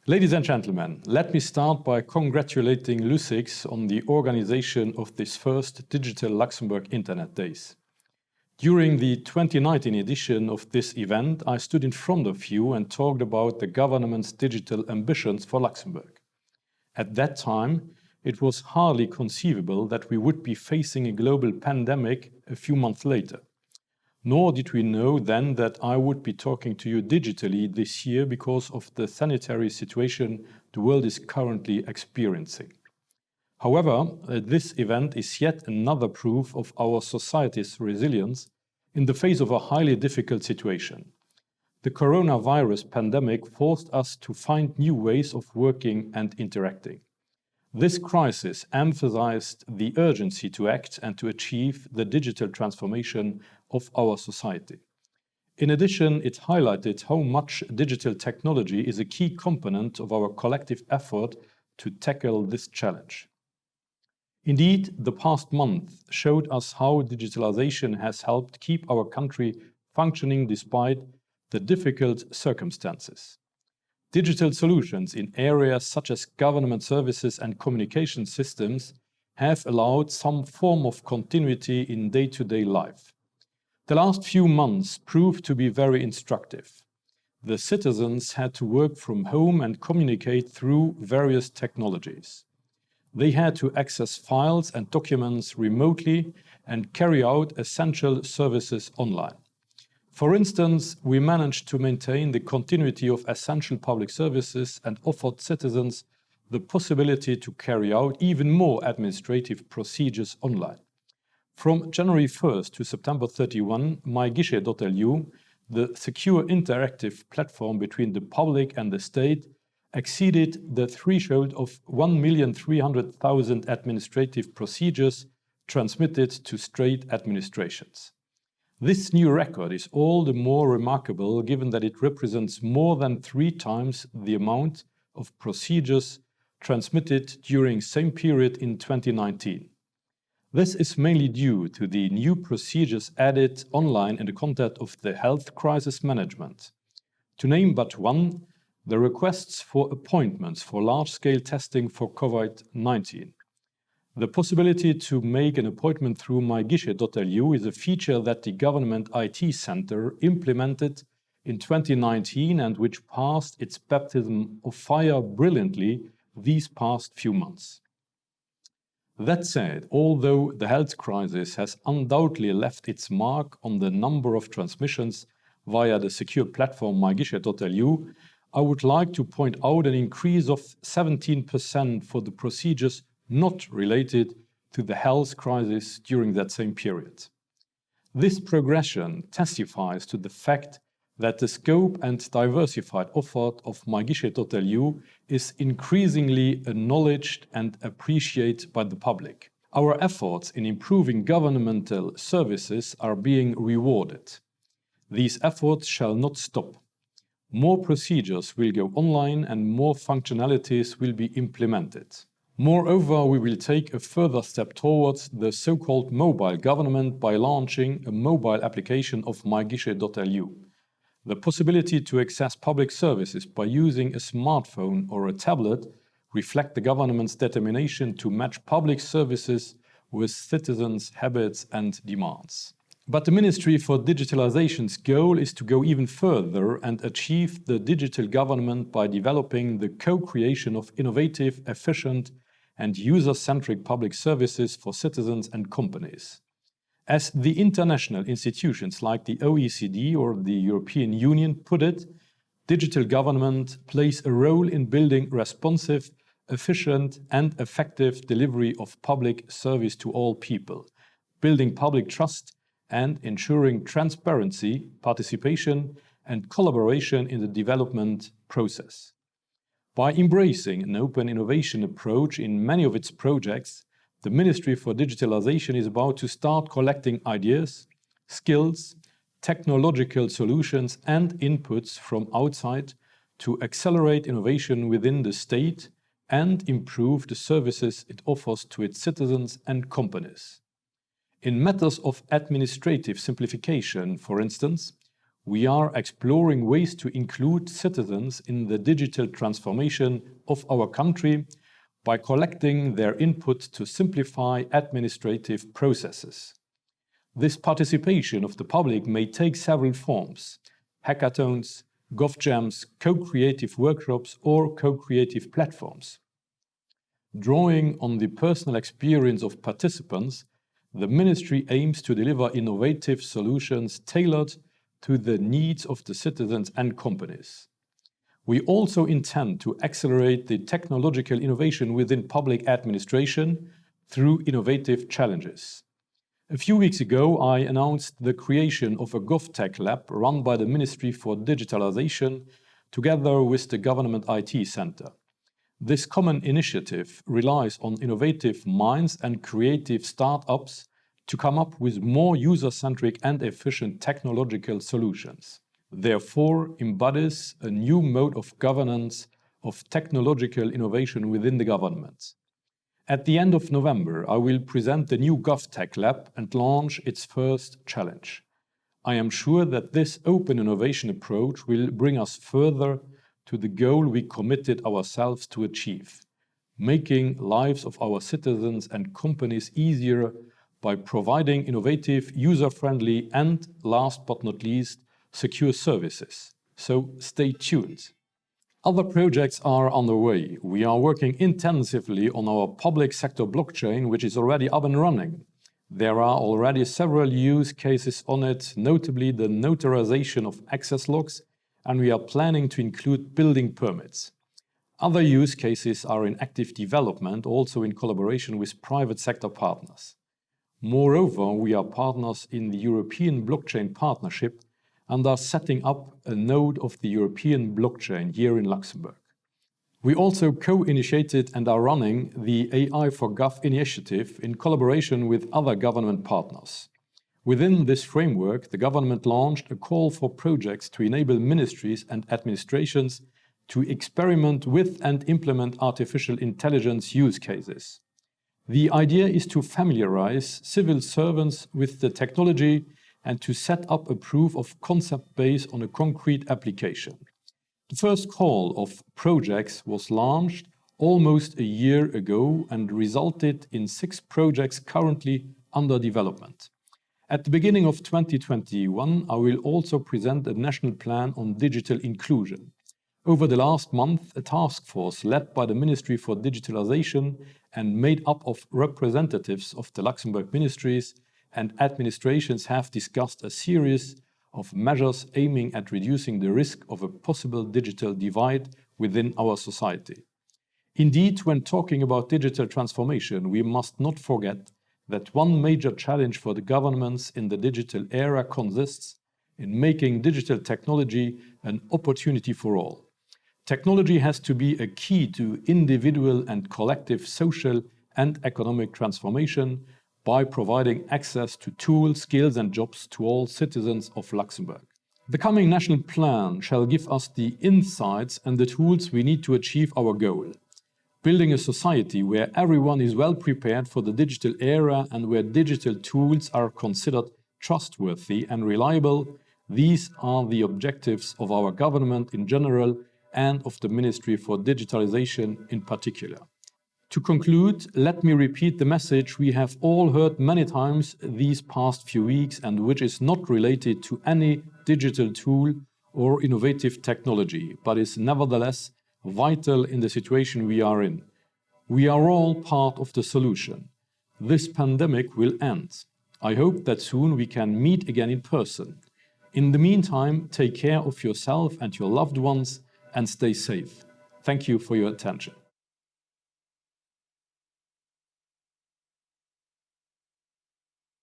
Ladies and gentlemen, let me start by congratulating Lucix on the organization of this first Digital Luxembourg Internet Days. During the 2019 edition of this event, I stood in front of you and talked about the government's digital ambitions for Luxembourg. At that time, it was hardly conceivable that we would be facing a global pandemic a few months later. Nor did we know then that I would be talking to you digitally this year because of the sanitary situation the world is currently experiencing. However, this event is yet another proof of our society's resilience in the face of a highly difficult situation. The coronavirus pandemic forced us to find new ways of working and interacting. This crisis emphasized the urgency to act and to achieve the digital transformation of our society. In addition, it highlighted how much digital technology is a key component of our collective effort to tackle this challenge. Indeed, the past month showed us how digitalization has helped keep our country functioning despite the difficult circumstances. Digital solutions in areas such as government services and communication systems have allowed some form of continuity in day-to-day life. The last few months proved to be very instructive. The citizens had to work from home and communicate through various technologies. They had to access files and documents remotely and carry out essential services online. For instance, we managed to maintain the continuity of essential public services and offered citizens the possibility to carry out even more administrative procedures online. From January 1st to September 31, myguichet.lu, the secure interactive platform between the public and the state, exceeded the threshold of 1,300,000 administrative procedures transmitted to state administrations. This new record is all the more remarkable given that it represents more than 3 times the amount of procedures transmitted during same period in 2019. This is mainly due to the new procedures added online in the context of the health crisis management. To name but one, the requests for appointments for large-scale testing for COVID-19. The possibility to make an appointment through myguichet.lu is a feature that the Government IT Center implemented in 2019 and which passed its baptism of fire brilliantly these past few months. That said, although the health crisis has undoubtedly left its mark on the number of transmissions via the secure platform myguichet.lu, I would like to point out an increase of 17% for the procedures not related to the health crisis during that same period. This progression testifies to the fact that the scope and diversified offer of myguichet.lu is increasingly acknowledged and appreciated by the public. Our efforts in improving governmental services are being rewarded. These efforts shall not stop. More procedures will go online and more functionalities will be implemented. Moreover, we will take a further step towards the so-called mobile government by launching a mobile application of myguichet.lu. The possibility to access public services by using a smartphone or a tablet reflects the government's determination to match public services with citizens' habits and demands. But the Ministry for Digitalization's goal is to go even further and achieve the digital government by developing the co-creation of innovative, efficient, and user-centric public services for citizens and companies. As the international institutions like the OECD or the European Union put it, digital government plays a role in building responsive, efficient, and effective delivery of public service to all people, building public trust, and ensuring transparency, participation, and collaboration in the development process. By embracing an open innovation approach in many of its projects, the Ministry for Digitalization is about to start collecting ideas, skills, technological solutions and inputs from outside to accelerate innovation within the state and improve the services it offers to its citizens and companies. In matters of administrative simplification, for instance, we are exploring ways to include citizens in the digital transformation of our country by collecting their input to simplify administrative processes. This participation of the public may take several forms: hackathons, GovJams, co-creative workshops, or co-creative platforms. Drawing on the personal experience of participants, the Ministry aims to deliver innovative solutions tailored to the needs of the citizens and companies. We also intend to accelerate the technological innovation within public administration through innovative challenges. A few weeks ago, I announced the creation of a GovTech Lab run by the Ministry for Digitalization together with the Government IT Center. This common initiative relies on innovative minds and creative startups to come up with more user-centric and efficient technological solutions. Therefore, embodies a new mode of governance of technological innovation within the government. At the end of November, I will present the new GovTech Lab and launch its first challenge. I am sure that this open innovation approach will bring us further to the goal we committed ourselves to achieve: making lives of our citizens and companies easier by providing innovative, user-friendly, and, last but not least, secure services. So stay tuned. Other projects are underway. We are working intensively on our public sector blockchain, which is already up and running. There are already several use cases on it, notably the notarization of access logs, and we are planning to include building permits. Other use cases are in active development, also in collaboration with private sector partners. Moreover, we are partners in the European Blockchain Partnership and are setting up a node of the European blockchain here in Luxembourg. We also co-initiated and are running the AI for Gov initiative in collaboration with other government partners. Within this framework, the government launched a call for projects to enable ministries and administrations to experiment with and implement artificial intelligence use cases. The idea is to familiarize civil servants with the technology and to set up a proof of concept based on a concrete application. The first call of projects was launched almost a year ago and resulted in 6 projects currently under development. At the beginning of 2021, I will also present a national plan on digital inclusion. Over the last month, a task force led by the Ministry for Digitalization and made up of representatives of the Luxembourg ministries and administrations have discussed a series of measures aiming at reducing the risk of a possible digital divide within our society. Indeed, when talking about digital transformation, we must not forget that one major challenge for the governments in the digital era consists in making digital technology an opportunity for all. Technology has to be a key to individual and collective social and economic transformation by providing access to tools, skills and jobs to all citizens of Luxembourg. The coming national plan shall give us the insights and the tools we need to achieve our goal. Building a society where everyone is well prepared for the digital era and where digital tools are considered trustworthy and reliable, these are the objectives of our government in general and of the Ministry for Digitalization in particular. To conclude, let me repeat the message we have all heard many times these past few weeks and which is not related to any digital tool or innovative technology, but is nevertheless vital in the situation we are in. We are all part of the solution. This pandemic will end. I hope that soon we can meet again in person. In the meantime, take care of yourself and your loved ones and stay safe. Thank you for your attention.